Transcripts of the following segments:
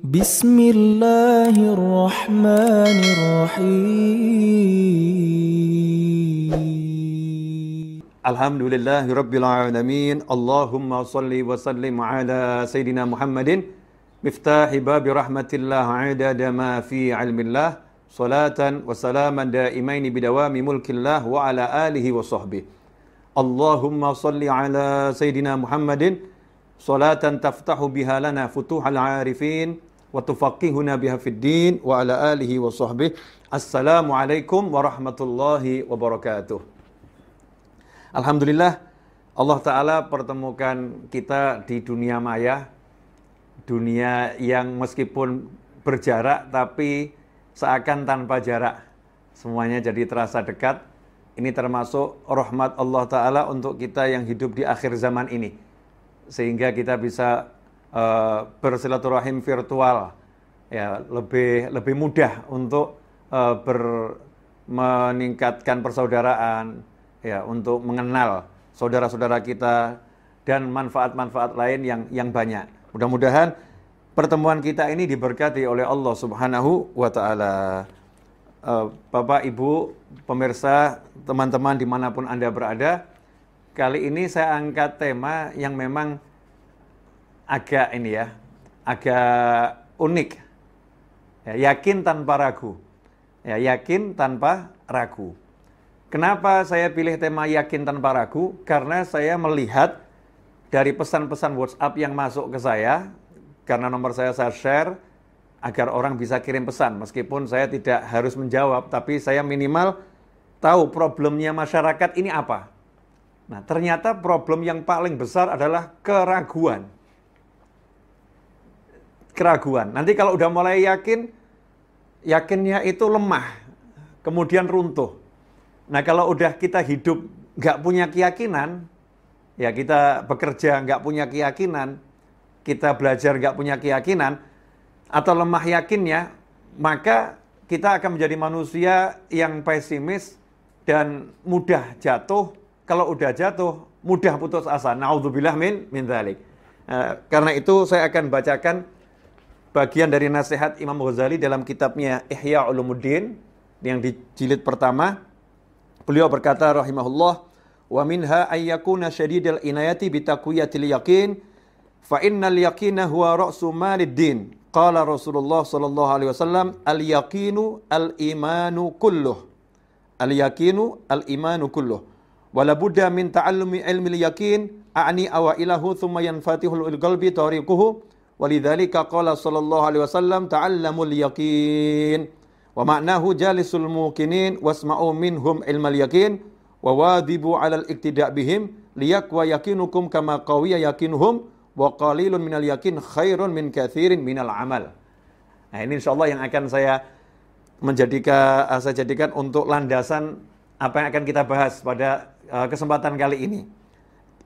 Bismillahirrahmanirrahim. Alhamdulillahirabbil alamin. Allahumma shalli wa sallim ala sayidina Muhammadin miftahi babi rahmatillah adada ma fi ilmillah salatan wa salaman daimaini bidawami mulkillah wa ala alihi wa sahbihi. Allahumma shalli ala sayidina Muhammadin salatan taftahu biha lana futuhal arifin wa tufaqihuna biha fid din wa ala alihi wa sahbihi. Assalamualaikum warahmatullahi wabarakatuh. Alhamdulillah Allah Ta'ala pertemukan kita di dunia maya, dunia yang meskipun berjarak tapi seakan tanpa jarak, semuanya jadi terasa dekat. Ini termasuk rahmat Allah Ta'ala untuk kita yang hidup di akhir zaman ini, sehingga kita bisa bersilaturahim virtual, ya, lebih mudah untuk meningkatkan persaudaraan, ya, untuk mengenal saudara-saudara kita dan manfaat-manfaat lain yang banyak. Mudah-mudahan pertemuan kita ini diberkati oleh Allah Subhanahu wa Ta'ala. Bapak, Ibu, pemirsa, teman-teman dimanapun Anda berada, kali ini saya angkat tema yang memang agak unik. Ya, yakin tanpa ragu. Ya, yakin tanpa ragu. Kenapa saya pilih tema yakin tanpa ragu? Karena saya melihat dari pesan-pesan WhatsApp yang masuk ke saya, karena nomor saya share agar orang bisa kirim pesan. Meskipun saya tidak harus menjawab, tapi saya minimal tahu problemnya masyarakat ini apa. Nah, ternyata problem yang paling besar adalah keraguan. Keraguan. Nanti kalau udah mulai yakin, yakinnya itu lemah, kemudian runtuh. Nah, kalau udah kita hidup nggak punya keyakinan, ya kita bekerja nggak punya keyakinan, kita belajar nggak punya keyakinan, atau lemah yakinnya, maka kita akan menjadi manusia yang pesimis dan mudah jatuh. Kalau udah jatuh, mudah putus asa. Na'udzubillah min dzalik. Karena itu saya akan bacakan bagian dari nasihat Imam Ghazali dalam kitabnya Ihya Ulumuddin yang di jilid pertama. Beliau berkata rahimahullah, wa minha ayyakuna syadidal inayati bitaqwiyatil yaqin fa innal yaqina huwa ra'su malid din. Qala Rasulullah sallallahu alaihi wasallam, al yaqinu al imanu kulluh. Al yaqinu al imanu kulluh. Wala budda min ta'allumi ilmi al yaqin a'ni awailahu thumma yanfatihul qalbi tariquhu. Walidzalika qala sallallahu alaihi wasallam ta'allamul yaqin wa ma'nahu jalisul muqinin wasma'u minhum ilmal yaqin wa wadibu 'alal iqtida' bihim liyaqwa yaqinukum kama qawiya yaqinuhum wa qalilun minal yaqin khairun min katsirin minal amal. Nah, ini insyaallah yang akan saya jadikan untuk landasan apa yang akan kita bahas pada kesempatan kali ini.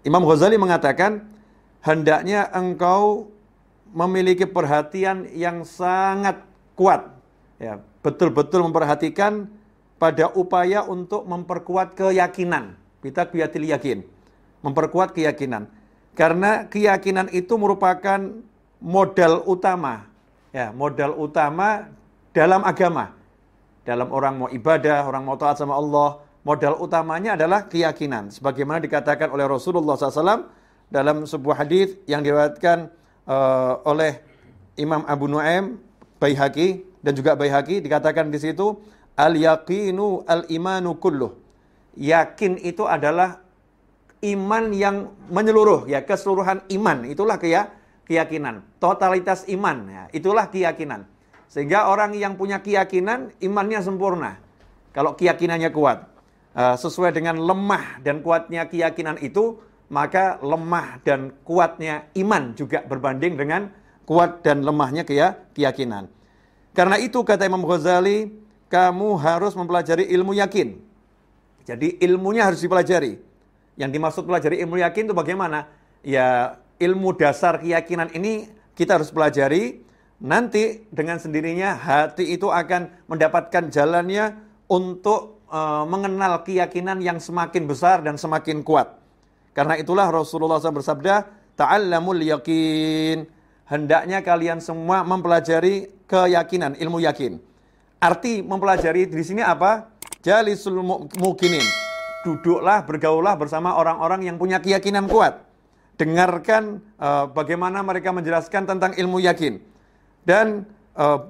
Imam Ghazali mengatakan, hendaknya engkau memiliki perhatian yang sangat kuat, ya, betul-betul memperhatikan pada upaya untuk memperkuat keyakinan. Kita kuyatil yakin, memperkuat keyakinan, karena keyakinan itu merupakan modal utama, ya, modal utama dalam agama. Dalam orang mau ibadah, orang mau taat sama Allah, modal utamanya adalah keyakinan. Sebagaimana dikatakan oleh Rasulullah SAW dalam sebuah hadis yang diriwayatkan oleh Imam Abu Nuaim, Baihaqi dan juga Baihaqi, dikatakan di situ al-yaqinu al-imanu kulluh. Yakin itu adalah iman yang menyeluruh, ya, keseluruhan iman, itulah keyakinan. Totalitas iman, ya, itulah keyakinan. Sehingga orang yang punya keyakinan, imannya sempurna. Kalau keyakinannya kuat, sesuai dengan lemah dan kuatnya keyakinan itu, maka lemah dan kuatnya iman juga berbanding dengan kuat dan lemahnya keyakinan. Karena itu kata Imam Ghazali, kamu harus mempelajari ilmu yakin. Jadi ilmunya harus dipelajari. Yang dimaksud pelajari ilmu yakin itu bagaimana? Ya, ilmu dasar keyakinan ini kita harus pelajari. Nanti dengan sendirinya hati itu akan mendapatkan jalannya untuk mengenal keyakinan yang semakin besar dan semakin kuat. Karena itulah Rasulullah SAW bersabda, ta'allamul yaqin. hendaknya kalian semua mempelajari keyakinan, ilmu yakin. Arti mempelajari di sini apa? Jalisul mukinin. Duduklah, bergaullah bersama orang-orang yang punya keyakinan kuat. Dengarkan bagaimana mereka menjelaskan tentang ilmu yakin. Dan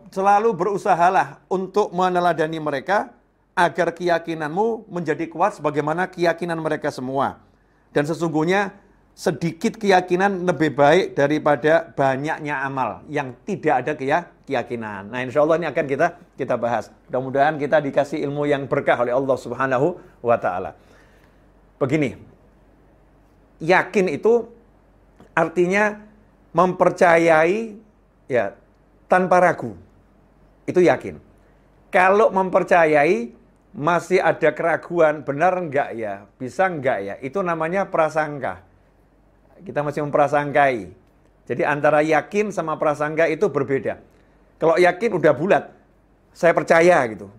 selalu berusahalah untuk meneladani mereka agar keyakinanmu menjadi kuat sebagaimana keyakinan mereka semua. Dan sesungguhnya sedikit keyakinan lebih baik daripada banyaknya amal yang tidak ada keyakinan. Nah, insya Allah ini akan kita bahas. Mudah-mudahan kita dikasih ilmu yang berkah oleh Allah Subhanahu wa Ta'ala. Begini, yakin itu artinya mempercayai ya tanpa ragu. Itu yakin. Kalau mempercayai masih ada keraguan, benar enggak ya, bisa enggak ya, itu namanya prasangka. Kita masih memprasangkai. Jadi antara yakin sama prasangka itu berbeda. Kalau yakin udah bulat, saya percaya gitu.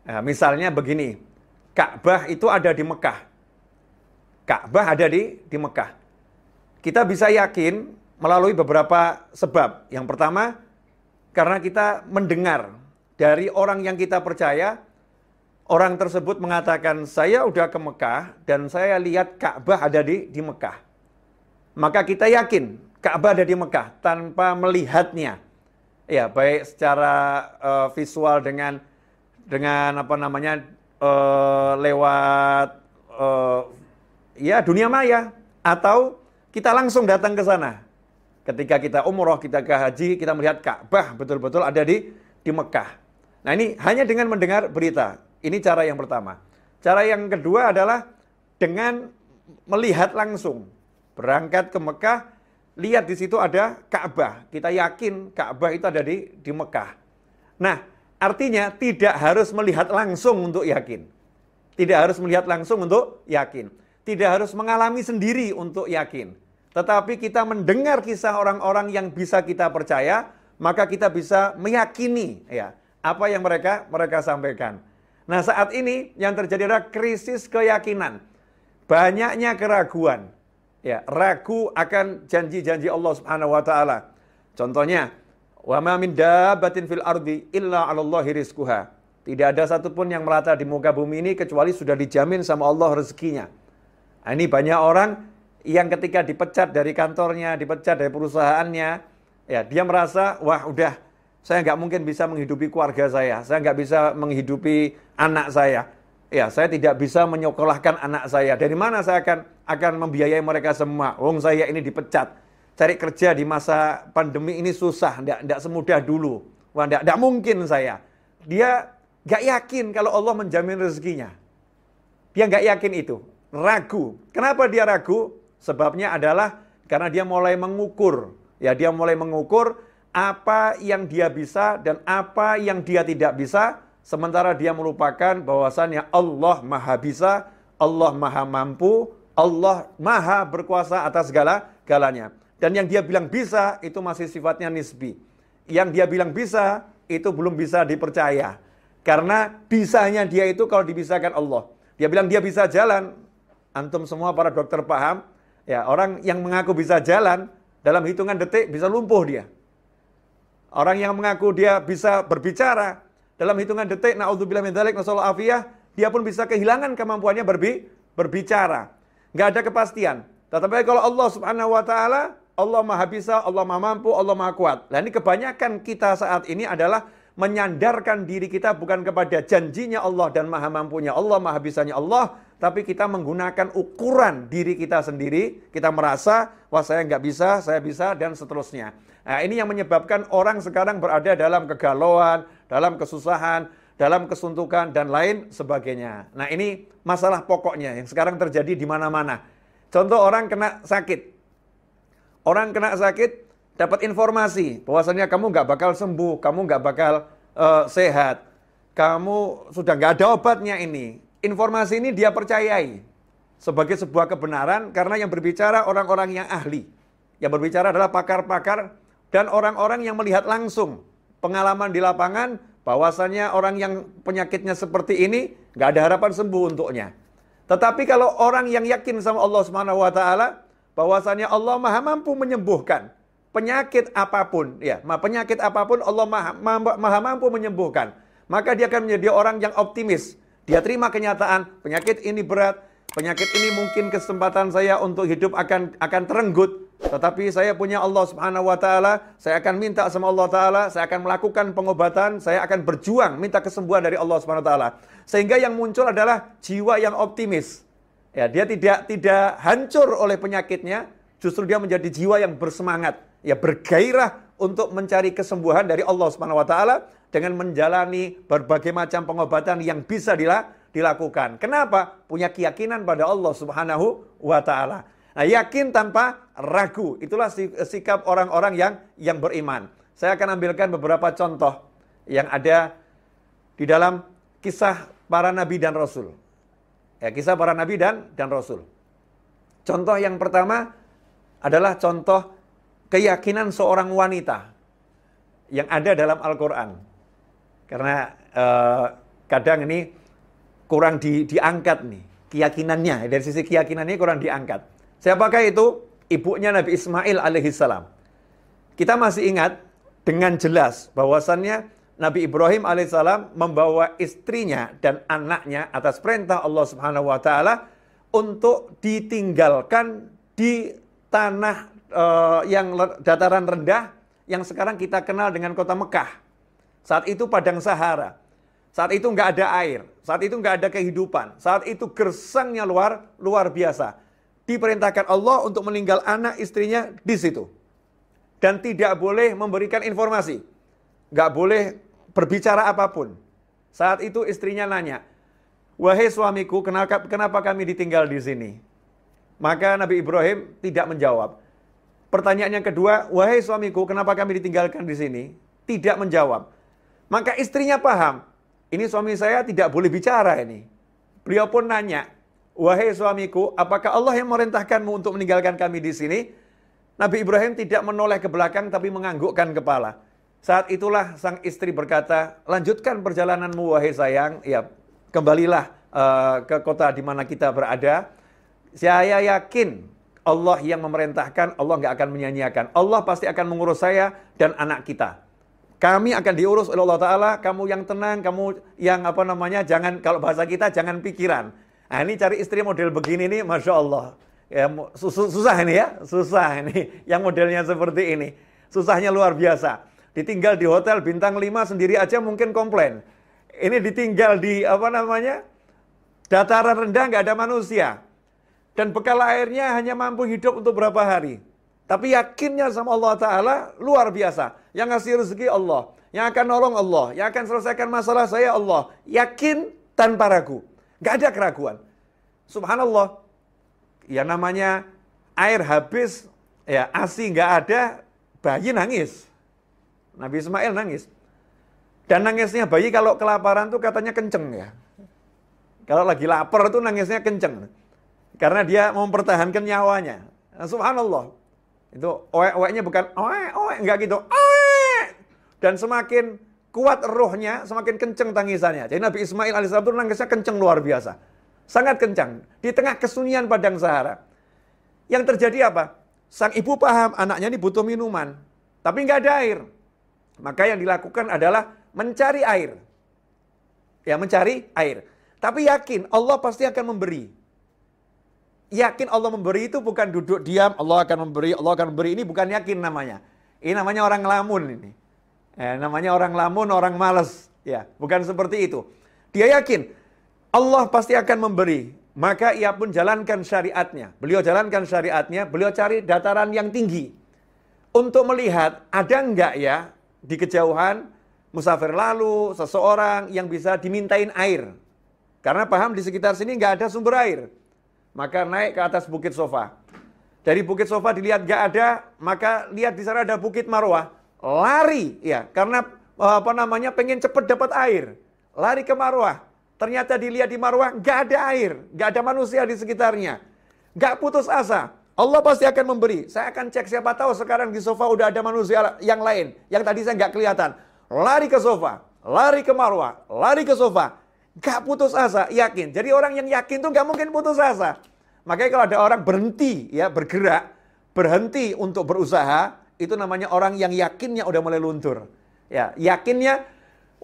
Nah, misalnya begini, Ka'bah itu ada di Mekah. Ka'bah ada di Mekah. Kita bisa yakin melalui beberapa sebab. Yang pertama, karena kita mendengar dari orang yang kita percaya, orang tersebut mengatakan, saya udah ke Mekah dan saya lihat Ka'bah ada di Mekah. Maka kita yakin Ka'bah ada di Mekah tanpa melihatnya. Ya, baik secara visual dengan apa namanya lewat ya dunia maya, atau kita langsung datang ke sana. Ketika kita umroh, kita ke haji, kita melihat Ka'bah betul-betul ada di Mekah. Nah, ini hanya dengan mendengar berita. Ini cara yang pertama. Cara yang kedua adalah dengan melihat langsung. Berangkat ke Mekah, lihat di situ ada Ka'bah. Kita yakin Ka'bah itu ada di Mekah. Nah, artinya tidak harus melihat langsung untuk yakin. Tidak harus melihat langsung untuk yakin. Tidak harus mengalami sendiri untuk yakin. Tetapi kita mendengar kisah orang-orang yang bisa kita percaya, maka kita bisa meyakini ya apa yang mereka sampaikan. Nah, saat ini yang terjadi adalah krisis keyakinan. Banyaknya keraguan. Ya, ragu akan janji-janji Allah Subhanahu wa Ta'ala. Contohnya, wa ma min dabbatin fil ardi illa 'alallahi rizquha. Tidak ada satupun yang melata di muka bumi ini kecuali sudah dijamin sama Allah rezekinya. Nah, ini banyak orang yang ketika dipecat dari kantornya, dipecat dari perusahaannya, ya dia merasa, wah udah, saya nggak mungkin bisa menghidupi keluarga saya nggak bisa menghidupi anak saya. Ya, saya tidak bisa menyekolahkan anak saya. Dari mana saya akan membiayai mereka semua? Wong saya ini dipecat. Cari kerja di masa pandemi ini susah, enggak semudah dulu. Wah, enggak mungkin saya. Dia enggak yakin kalau Allah menjamin rezekinya. Dia enggak yakin itu. Ragu. Kenapa dia ragu? Sebabnya adalah karena dia mulai mengukur. Ya, dia mulai mengukur apa yang dia bisa dan apa yang dia tidak bisa. Sementara dia melupakan bahwasannya Allah Maha Bisa, Allah Maha Mampu, Allah Maha Berkuasa atas segala-galanya. Dan yang dia bilang bisa itu masih sifatnya nisbi. Yang dia bilang bisa itu belum bisa dipercaya. Karena bisanya dia itu kalau dibisahkan Allah. Dia bilang dia bisa jalan. Antum semua para dokter paham. Ya, orang yang mengaku bisa jalan dalam hitungan detik bisa lumpuh dia. Orang yang mengaku dia bisa berbicara dalam hitungan detik, na'udzubillah min dzalik, nasallahu afiyah, dia pun bisa kehilangan kemampuannya berbicara. Nggak ada kepastian. Tetapi kalau Allah Subhanahu wa Ta'ala, Allah Maha Bisa, Allah Maha Mampu, Allah Maha Kuat. Nah, ini kebanyakan kita saat ini adalah menyandarkan diri kita bukan kepada janjinya Allah dan Maha Mampunya Allah, Maha Bisanya Allah, tapi kita menggunakan ukuran diri kita sendiri. Kita merasa, wah saya nggak bisa, saya bisa, dan seterusnya. Nah, ini yang menyebabkan orang sekarang berada dalam kegalauan, dalam kesusahan, dalam kesuntukan, dan lain sebagainya. Nah, ini masalah pokoknya yang sekarang terjadi di mana-mana. Contoh orang kena sakit. Orang kena sakit, dapat informasi bahwasannya kamu nggak bakal sembuh, kamu nggak bakal sehat, kamu sudah nggak ada obatnya ini. Informasi ini dia percayai sebagai sebuah kebenaran karena yang berbicara orang-orang yang ahli. Yang berbicara adalah pakar-pakar dan orang-orang yang melihat langsung pengalaman di lapangan bahwasannya orang yang penyakitnya seperti ini nggak ada harapan sembuh untuknya. Tetapi kalau orang yang yakin sama Allah Subhanahu wa Ta'ala bahwasannya Allah Maha Mampu menyembuhkan, penyakit apapun, ya, penyakit apapun Allah maha mampu menyembuhkan. Maka dia akan menjadi orang yang optimis. Dia terima kenyataan, penyakit ini berat, penyakit ini mungkin kesempatan saya untuk hidup akan terenggut. Tetapi saya punya Allah Subhanahu wa Ta'ala, saya akan minta sama Allah Ta'ala, saya akan melakukan pengobatan, saya akan berjuang minta kesembuhan dari Allah Subhanahu wa Ta'ala. Sehingga yang muncul adalah jiwa yang optimis. Ya, dia tidak hancur oleh penyakitnya, justru dia menjadi jiwa yang bersemangat, ya, bergairah untuk mencari kesembuhan dari Allah Subhanahu wa Ta'ala dengan menjalani berbagai macam pengobatan yang bisa dilakukan. Kenapa? Punya keyakinan pada Allah Subhanahu wa Ta'ala. Nah, yakin tanpa ragu, itulah sikap orang-orang yang beriman. Saya akan ambilkan beberapa contoh yang ada di dalam kisah para nabi dan rasul. Ya, kisah para nabi dan rasul. Contoh yang pertama adalah contoh keyakinan seorang wanita yang ada dalam Al-Quran. Karena kadang ini kurang diangkat nih keyakinannya, dari sisi keyakinannya kurang diangkat. Siapakah itu? Ibunya Nabi Ismail alaihissalam. Kita masih ingat dengan jelas bahwasannya Nabi Ibrahim alaihissalam membawa istrinya dan anaknya atas perintah Allah Subhanahu wa Ta'ala untuk ditinggalkan di tanah yang dataran rendah yang sekarang kita kenal dengan kota Mekah. Saat itu padang Sahara. Saat itu nggak ada air. Saat itu nggak ada kehidupan. Saat itu gersangnya luar biasa. Diperintahkan Allah untuk meninggal anak istrinya di situ. Dan tidak boleh memberikan informasi. Nggak boleh berbicara apapun. Saat itu istrinya nanya, "Wahai suamiku, kenapa kami ditinggal di sini?" Maka Nabi Ibrahim tidak menjawab. Pertanyaan yang kedua, "Wahai suamiku, kenapa kami ditinggalkan di sini?" Tidak menjawab. Maka istrinya paham, ini suami saya tidak boleh bicara ini. Beliau pun nanya, "Wahai suamiku, apakah Allah yang memerintahkanmu untuk meninggalkan kami di sini?" Nabi Ibrahim tidak menoleh ke belakang tapi menganggukkan kepala. Saat itulah sang istri berkata, "Lanjutkan perjalananmu wahai sayang, ya kembalilah ke kota di mana kita berada. Saya yakin Allah yang memerintahkan, Allah nggak akan menyanyiakan. Allah pasti akan mengurus saya dan anak kita. Kami akan diurus oleh Allah Ta'ala, kamu yang tenang, kamu yang jangan, kalau bahasa kita jangan pikiran." Nah, ini cari istri model begini nih, Masya Allah. Ya, susah ini ya, susah ini. Yang modelnya seperti ini. Susahnya luar biasa. Ditinggal di hotel bintang 5 sendiri aja mungkin komplain. Ini ditinggal di dataran rendah, nggak ada manusia. Dan bekal airnya hanya mampu hidup untuk berapa hari. Tapi yakinnya sama Allah Ta'ala luar biasa. Yang ngasih rezeki Allah. Yang akan nolong Allah. Yang akan selesaikan masalah saya Allah. Yakin tanpa ragu. Gak ada keraguan. Subhanallah. Ya namanya air habis, ya ASI gak ada, bayi nangis. Nabi Ismail nangis. Dan nangisnya bayi kalau kelaparan tuh katanya kenceng ya. Kalau lagi lapar tuh nangisnya kenceng. Karena dia mau mempertahankan nyawanya. Nah, subhanallah. Itu oek-oeknya bukan oek, enggak gitu. Oek! Dan semakin kuat ruhnya, semakin kenceng tangisannya. Jadi Nabi Ismail alaihissalam itu nangisnya kenceng luar biasa. Sangat kencang. Di tengah kesunyian padang Sahara. Yang terjadi apa? Sang ibu paham anaknya ini butuh minuman. Tapi nggak ada air. Maka yang dilakukan adalah mencari air. Ya, mencari air. Tapi yakin Allah pasti akan memberi. Yakin Allah memberi itu bukan duduk diam, Allah akan memberi, Allah akan memberi. Ini bukan yakin namanya. Ini namanya orang lamun ini. Namanya orang lamun, orang malas. Ya, bukan seperti itu. Dia yakin Allah pasti akan memberi. Maka ia pun jalankan syariatnya. Beliau jalankan syariatnya, beliau cari dataran yang tinggi. Untuk melihat ada enggak ya di kejauhan musafir lalu seseorang yang bisa dimintain air. Karena paham di sekitar sini enggak ada sumber air. Maka naik ke atas Bukit Sofa. Dari Bukit Sofa dilihat enggak ada, maka lihat di sana ada Bukit Marwah. Lari ya, karena pengen cepat dapat air. Lari ke Marwah. Ternyata dilihat di Marwah enggak ada air, enggak ada manusia di sekitarnya. Enggak putus asa. Allah pasti akan memberi. Saya akan cek, siapa tahu sekarang di Sofa udah ada manusia yang lain. Yang tadi saya enggak kelihatan. Lari ke Sofa, lari ke Marwah, lari ke Sofa. Enggak putus asa, yakin. Jadi orang yang yakin tuh enggak mungkin putus asa. Makanya kalau ada orang berhenti ya bergerak, berhenti untuk berusaha, itu namanya orang yang yakinnya udah mulai luntur. Ya, yakinnya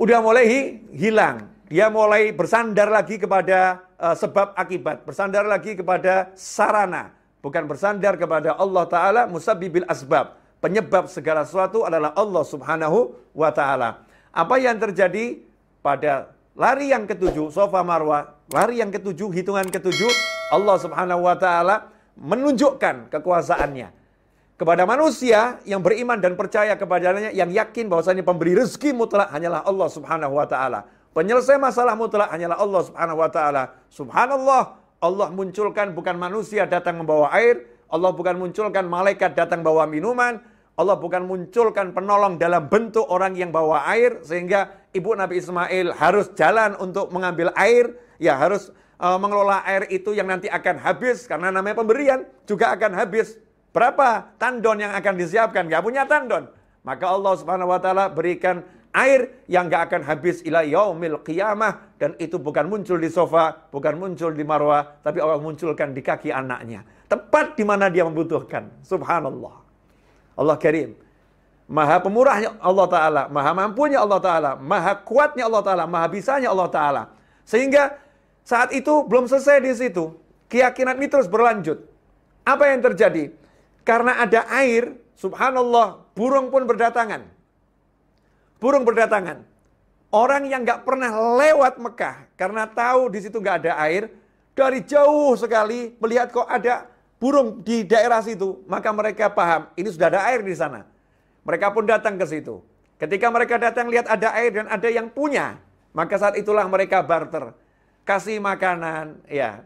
udah mulai hilang. Dia mulai bersandar lagi kepada sebab akibat, bersandar lagi kepada sarana, bukan bersandar kepada Allah Ta'ala musabbibil asbab. Penyebab segala sesuatu adalah Allah Subhanahu wa Ta'ala. Apa yang terjadi pada lari yang ketujuh, Safa Marwah, lari yang ketujuh, hitungan ketujuh, Allah Subhanahu wa Ta'ala menunjukkan kekuasaannya kepada manusia yang beriman dan percaya kepadanya, yang yakin bahwasanya pemberi rezeki mutlak hanyalah Allah Subhanahu wa Ta'ala. Penyelesai masalah mutlak hanyalah Allah Subhanahu wa Ta'ala. Subhanallah, Allah munculkan bukan manusia datang membawa air, Allah bukan munculkan malaikat datang bawa minuman, Allah bukan munculkan penolong dalam bentuk orang yang bawa air, sehingga ibu Nabi Ismail harus jalan untuk mengambil air, ya harus mengelola air itu yang nanti akan habis, karena namanya pemberian juga akan habis. Berapa tandon yang akan disiapkan? Gak punya tandon. Maka Allah Subhanahu wa Ta'ala berikan air yang gak akan habis ila yaumil qiyamah, dan itu bukan muncul di Safa, bukan muncul di Marwah, tapi Allah munculkan di kaki anaknya, tepat di mana dia membutuhkan. Subhanallah. Allah Karim. Maha pemurahnya Allah Ta'ala, maha mampunya Allah Ta'ala, maha kuatnya Allah Ta'ala, maha bisanya Allah Ta'ala. Sehingga saat itu belum selesai di situ. Keyakinan ini terus berlanjut. Apa yang terjadi? Karena ada air, subhanallah, burung pun berdatangan. Burung berdatangan. Orang yang gak pernah lewat Mekah, karena tahu di situ gak ada air, dari jauh sekali melihat kok ada burung di daerah situ, maka mereka paham, ini sudah ada air di sana. Mereka pun datang ke situ. Ketika mereka datang lihat ada air dan ada yang punya, maka saat itulah mereka barter. Kasih makanan, ya.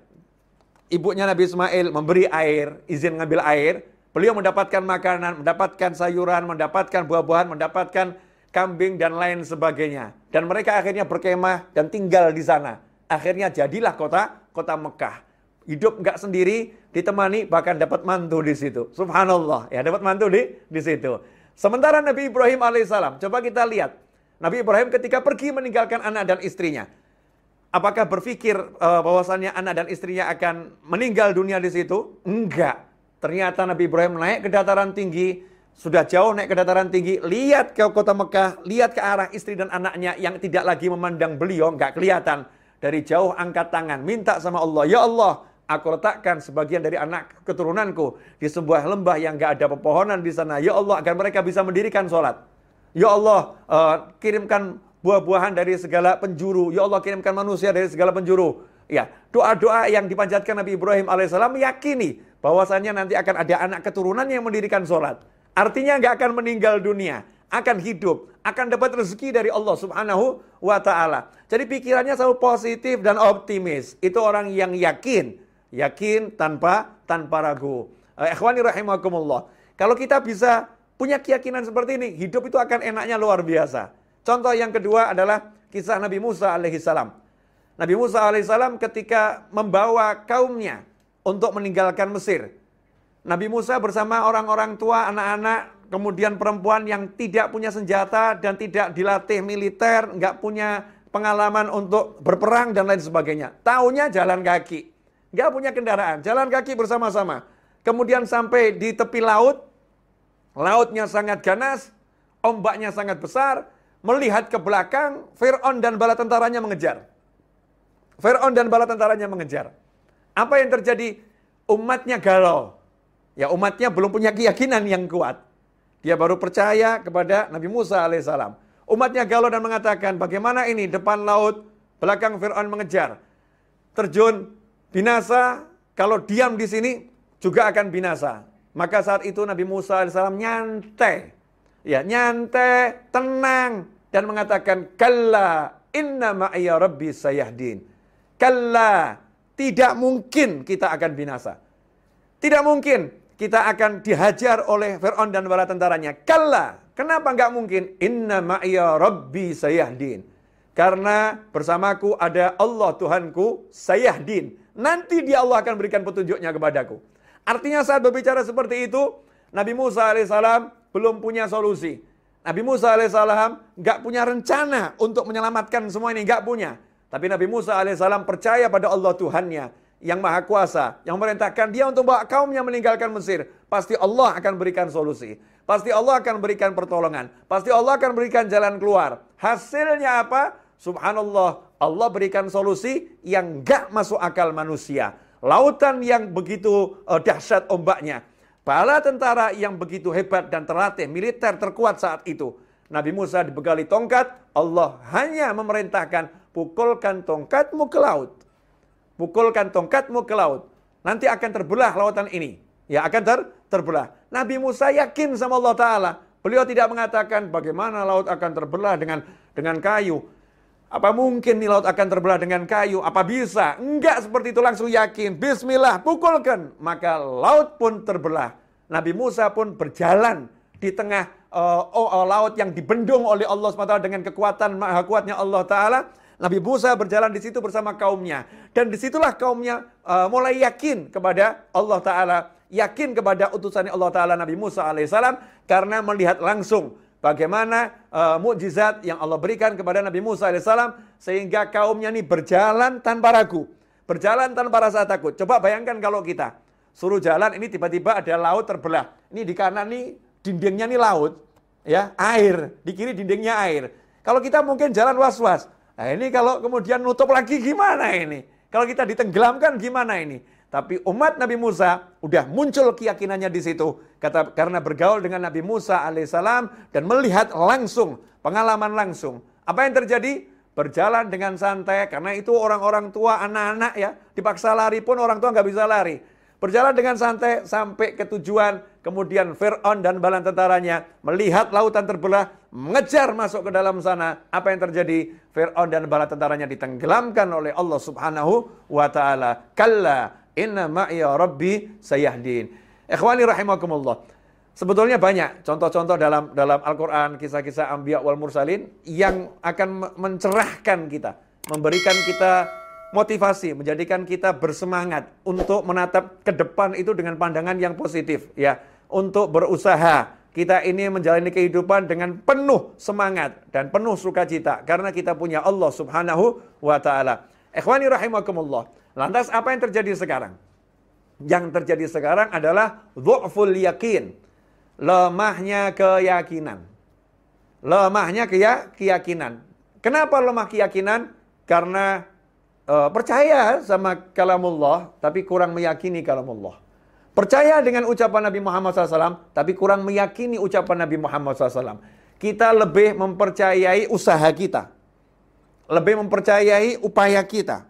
Ibunya Nabi Ismail memberi air, izin ngambil air. Beliau mendapatkan makanan, mendapatkan sayuran, mendapatkan buah-buahan, mendapatkan kambing dan lain sebagainya. Dan mereka akhirnya berkemah dan tinggal di sana. Akhirnya jadilah kota Mekah. Hidup nggak sendiri, ditemani, bahkan dapat mantu di situ. Subhanallah, ya dapat mantu di situ. Sementara Nabi Ibrahim alaihissalam, coba kita lihat. Nabi Ibrahim ketika pergi meninggalkan anak dan istrinya. Apakah berpikir bahwasannya anak dan istrinya akan meninggal dunia di situ? Enggak. Ternyata Nabi Ibrahim naik ke dataran tinggi, sudah jauh naik ke dataran tinggi, lihat ke kota Mekah, lihat ke arah istri dan anaknya yang tidak lagi memandang beliau, nggak kelihatan. Dari jauh angkat tangan, minta sama Allah, ya Allah, aku letakkan sebagian dari anak keturunanku di sebuah lembah yang nggak ada pepohonan di sana. Ya Allah, agar mereka bisa mendirikan sholat. Ya Allah, kirimkan buah-buahan dari segala penjuru. Ya Allah, kirimkan manusia dari segala penjuru. Ya, doa-doa yang dipanjatkan Nabi Ibrahim alaihissalam meyakini bahwasannya nanti akan ada anak keturunan yang mendirikan sholat. Artinya nggak akan meninggal dunia, akan hidup, akan dapat rezeki dari Allah Subhanahu wa Ta'ala. Jadi pikirannya selalu positif dan optimis. Itu orang yang yakin tanpa ragu. Ikhwani rahimakumullah. Kalau kita bisa punya keyakinan seperti ini, hidup itu akan enaknya luar biasa. Contoh yang kedua adalah kisah Nabi Musa alaihissalam. Nabi Musa alaihissalam ketika membawa kaumnya untuk meninggalkan Mesir. Nabi Musa bersama orang-orang tua, anak-anak, kemudian perempuan yang tidak punya senjata dan tidak dilatih militer, nggak punya pengalaman untuk berperang dan lain sebagainya. Taunya jalan kaki, nggak punya kendaraan, jalan kaki bersama-sama. Kemudian sampai di tepi laut, lautnya sangat ganas, ombaknya sangat besar, melihat ke belakang, Fir'aun dan bala tentaranya mengejar. Apa yang terjadi? Umatnya galau. Ya, umatnya belum punya keyakinan yang kuat. Dia baru percaya kepada Nabi Musa alaihissalam. Umatnya galau dan mengatakan, bagaimana ini depan laut, belakang Fir'aun mengejar. Terjun, binasa, kalau diam di sini juga akan binasa. Maka saat itu Nabi Musa alaihissalam nyantai. Ya, nyantai, tenang. Dan mengatakan, kalla inna ma'iya rabbi sayahdin. Kalla, tidak mungkin kita akan binasa. Tidak mungkin kita akan dihajar oleh Fir'aun dan bala tentaranya. Kalla, kenapa enggak mungkin? Inna ma'iya rabbi sayahdin. Karena bersamaku ada Allah Tuhanku sayahdin. Nanti dia Allah akan berikan petunjuknya kepadaku. Artinya saat berbicara seperti itu, Nabi Musa alaihissalam belum punya solusi. Nabi Musa alaihissalam enggak punya rencana untuk menyelamatkan semua ini, enggak punya. Tapi Nabi Musa alaihissalam percaya pada Allah Tuhannya yang maha kuasa, yang memerintahkan dia untuk bawa kaumnya meninggalkan Mesir. Pasti Allah akan berikan solusi. pasti Allah akan berikan pertolongan, pasti Allah akan berikan jalan keluar. Hasilnya apa? Subhanallah, Allah berikan solusi yang gak masuk akal manusia. Lautan yang begitu dahsyat ombaknya, bala tentara yang begitu hebat dan terlatih, militer terkuat saat itu. Nabi Musa dibekali tongkat, Allah hanya memerintahkan, pukulkan tongkatmu ke laut. Pukulkan tongkatmu ke laut. Nanti akan terbelah lautan ini. Ya, akan terbelah. Nabi Musa yakin sama Allah Ta'ala. Beliau tidak mengatakan bagaimana laut akan terbelah dengan kayu. Apa mungkin nih laut akan terbelah dengan kayu? Apa bisa? Enggak seperti itu, langsung yakin. Bismillah, pukulkan. Maka laut pun terbelah. Nabi Musa pun berjalan di tengah laut yang dibendung oleh Allah SWT dengan kekuatan maha kuatnya Allah Ta'ala. Nabi Musa berjalan di situ bersama kaumnya. Dan disitulah kaumnya mulai yakin kepada Allah Ta'ala. Yakin kepada utusan Allah Ta'ala Nabi Musa alaihissalam. Karena melihat langsung bagaimana mukjizat yang Allah berikan kepada Nabi Musa alaihissalam. Sehingga kaumnya ini berjalan tanpa ragu. Berjalan tanpa rasa takut. Coba bayangkan kalau kita suruh jalan, ini tiba-tiba ada laut terbelah. Ini di kanan nih dindingnya nih laut, ya, air. Di kiri dindingnya air. Kalau kita mungkin jalan was-was. Nah ini kalau kemudian nutup lagi gimana ini? Kalau kita ditenggelamkan gimana ini? Tapi umat Nabi Musa udah muncul keyakinannya di situ. Karena bergaul dengan Nabi Musa alaihissalam dan melihat langsung, pengalaman langsung. Apa yang terjadi? Berjalan dengan santai, karena itu orang-orang tua, anak-anak ya, dipaksa lari pun orang tua nggak bisa lari. Berjalan dengan santai sampai ke tujuan, kemudian Fir'aun dan bala tentaranya melihat lautan terbelah, mengejar masuk ke dalam sana. Apa yang terjadi? Fir'aun dan bala tentaranya ditenggelamkan oleh Allah Subhanahu wa Ta'ala. Kalla inna ma'iya rabbi sayahdin. Ikhwani rahimakumullah. Sebetulnya banyak contoh-contoh dalam Al-Quran, kisah-kisah Anbiya wal Mursalin yang akan mencerahkan kita, memberikan kita motivasi, menjadikan kita bersemangat untuk menatap ke depan itu dengan pandangan yang positif, ya, untuk berusaha. Kita ini menjalani kehidupan dengan penuh semangat dan penuh sukacita karena kita punya Allah Subhanahu wa Ta'ala. Ikhwani rahimakumullah. Lantas apa yang terjadi sekarang? Yang terjadi sekarang adalah dhu'ful yakin, lemahnya keyakinan. Lemahnya keyakinan. Kenapa lemah keyakinan? Karena percaya sama kalamullah, tapi kurang meyakini kalamullah. Percaya dengan ucapan Nabi Muhammad SAW, tapi kurang meyakini ucapan Nabi Muhammad SAW. Kita lebih mempercayai usaha kita. Lebih mempercayai upaya kita.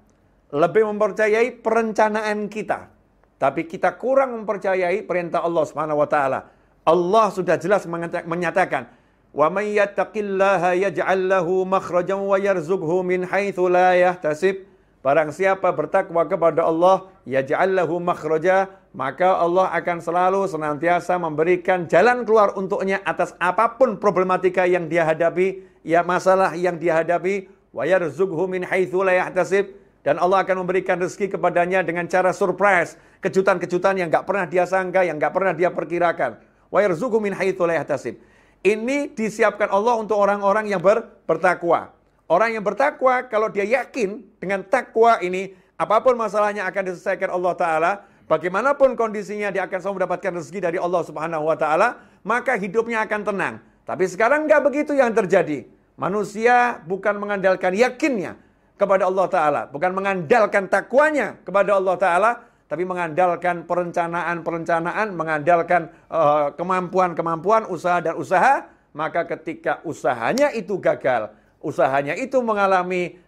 Lebih mempercayai perencanaan kita. Tapi kita kurang mempercayai perintah Allah Subhanahu wa Ta'ala. Allah sudah jelas menyatakan, "Wa may yattaqillaha yaj'al lahu makhrajan wa yarzuqhu min haitsu la yahtasib." Barang siapa bertakwa kepada Allah, yaj'al lahu makhraja, maka Allah akan selalu senantiasa memberikan jalan keluar untuknya atas apapun problematika yang dia hadapi, ya, masalah yang dia hadapi. Wa yarzuqhu min haitsu la yahtasib, dan Allah akan memberikan rezeki kepadanya dengan cara surprise, kejutan-kejutan yang enggak pernah dia sangka, yang enggak pernah dia perkirakan. Wa yarzuqhu min haitsu la yahtasib. Ini disiapkan Allah untuk orang-orang yang bertakwa. Orang yang bertakwa, kalau dia yakin dengan takwa ini, apapun masalahnya akan diselesaikan Allah Ta'ala, bagaimanapun kondisinya dia akan selalu mendapatkan rezeki dari Allah Subhanahu wa Ta'ala, maka hidupnya akan tenang. Tapi sekarang nggak begitu yang terjadi. Manusia bukan mengandalkan yakinnya kepada Allah Ta'ala, bukan mengandalkan takwanya kepada Allah Ta'ala, tapi mengandalkan perencanaan, mengandalkan kemampuan, usaha dan usaha. Maka ketika usahanya itu gagal, usahanya itu mengalami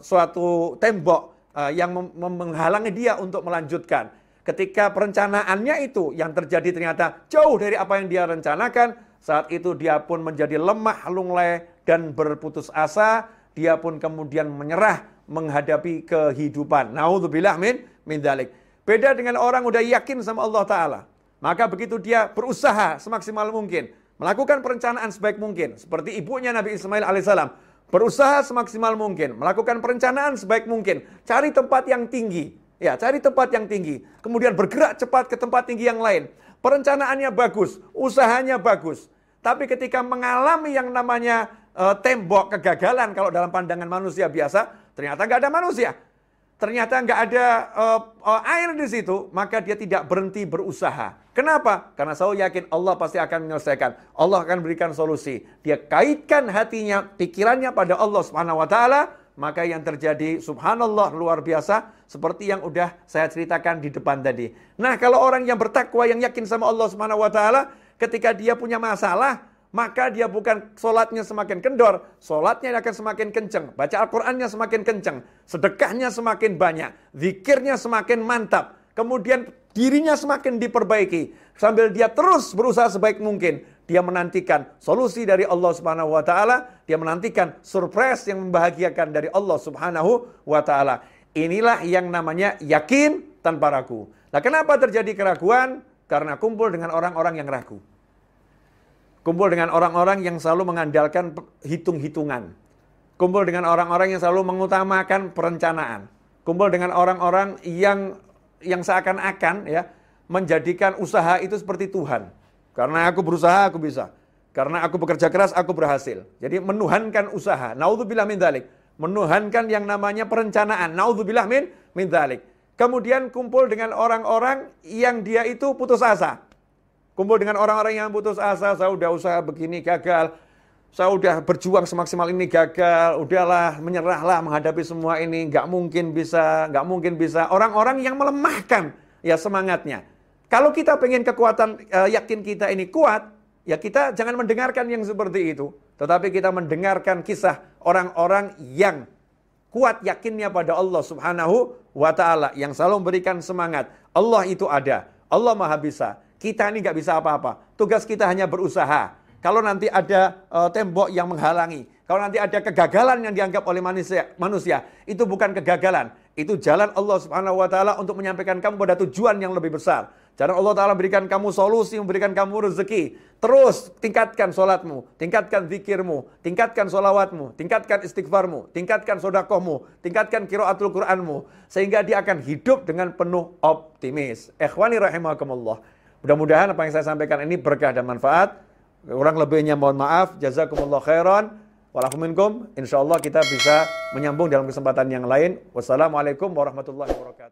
suatu tembok yang menghalangi dia untuk melanjutkan. Ketika perencanaannya itu yang terjadi ternyata jauh dari apa yang dia rencanakan, saat itu dia pun menjadi lemah, lunglai, dan berputus asa. Dia pun kemudian menyerah menghadapi kehidupan. Naudzubillah min dzalik. Beda dengan orang udah yakin sama Allah Ta'ala. Maka begitu dia berusaha semaksimal mungkin, melakukan perencanaan sebaik mungkin. Seperti ibunya Nabi Ismail alaihissalam. Berusaha semaksimal mungkin, melakukan perencanaan sebaik mungkin. Cari tempat yang tinggi. Ya, cari tempat yang tinggi. Kemudian bergerak cepat ke tempat tinggi yang lain. Perencanaannya bagus, usahanya bagus. Tapi ketika mengalami yang namanya tembok kegagalan, kalau dalam pandangan manusia biasa, ternyata nggak ada manusia. ternyata nggak ada air di situ, maka dia tidak berhenti berusaha. Kenapa? Karena saya yakin Allah pasti akan menyelesaikan. Allah akan berikan solusi. Dia kaitkan hatinya, pikirannya pada Allah Subhanahu wa taala, maka yang terjadi subhanallah luar biasa seperti yang udah saya ceritakan di depan tadi. Nah, kalau orang yang bertakwa yang yakin sama Allah Subhanahu wa taala, ketika dia punya masalah, maka dia bukan sholatnya semakin kendor, sholatnya akan semakin kenceng, baca Al-Qur'annya semakin kenceng, sedekahnya semakin banyak, zikirnya semakin mantap, kemudian dirinya semakin diperbaiki, sambil dia terus berusaha sebaik mungkin. Dia menantikan solusi dari Allah Subhanahu wa taala, dia menantikan surprise yang membahagiakan dari Allah Subhanahu wa taala. Inilah yang namanya yakin tanpa ragu. Nah, kenapa terjadi keraguan? Karena kumpul dengan orang-orang yang ragu. Kumpul dengan orang-orang yang selalu mengandalkan hitung-hitungan. Kumpul dengan orang-orang yang selalu mengutamakan perencanaan. Kumpul dengan orang-orang yang seakan-akan ya menjadikan usaha itu seperti Tuhan. Karena aku berusaha, aku bisa. Karena aku bekerja keras, aku berhasil. Jadi menuhankan usaha. Naudzubillah min dzalik. Menuhankan yang namanya perencanaan. Naudzubillah min dzalik. Kemudian kumpul dengan orang-orang yang dia itu putus asa. Kumpul dengan orang-orang yang putus asa. Saya udah usaha begini, gagal. Saya udah berjuang semaksimal ini, gagal. Udahlah, menyerahlah menghadapi semua ini. Nggak mungkin bisa. Orang-orang yang melemahkan ya semangatnya. Kalau kita pengen kekuatan yakin kita ini kuat, ya kita jangan mendengarkan yang seperti itu. Tetapi kita mendengarkan kisah orang-orang yang kuat yakinnya pada Allah Subhanahu wa ta'ala. Yang selalu memberikan semangat. Allah itu ada. Allah Maha Bisa. Kita ini nggak bisa apa-apa. Tugas kita hanya berusaha. Kalau nanti ada tembok yang menghalangi. Kalau nanti ada kegagalan yang dianggap oleh manusia. Itu bukan kegagalan. Itu jalan Allah Subhanahu wa ta'ala untuk menyampaikan kamu pada tujuan yang lebih besar. Jalan Allah Ta'ala berikan kamu solusi, memberikan kamu rezeki. Terus tingkatkan sholatmu, tingkatkan zikirmu, tingkatkan sholawatmu, tingkatkan istighfarmu, tingkatkan sodakohmu, tingkatkan qiraatul Qur'anmu. Sehingga dia akan hidup dengan penuh optimis. Ikhwani rahimakumullah. Mudah-mudahan apa yang saya sampaikan ini berkah dan manfaat. Kurang lebihnya mohon maaf. Jazakumullah khairan. Walakum minkum. InsyaAllah kita bisa menyambung dalam kesempatan yang lain. Wassalamualaikum warahmatullahi wabarakatuh.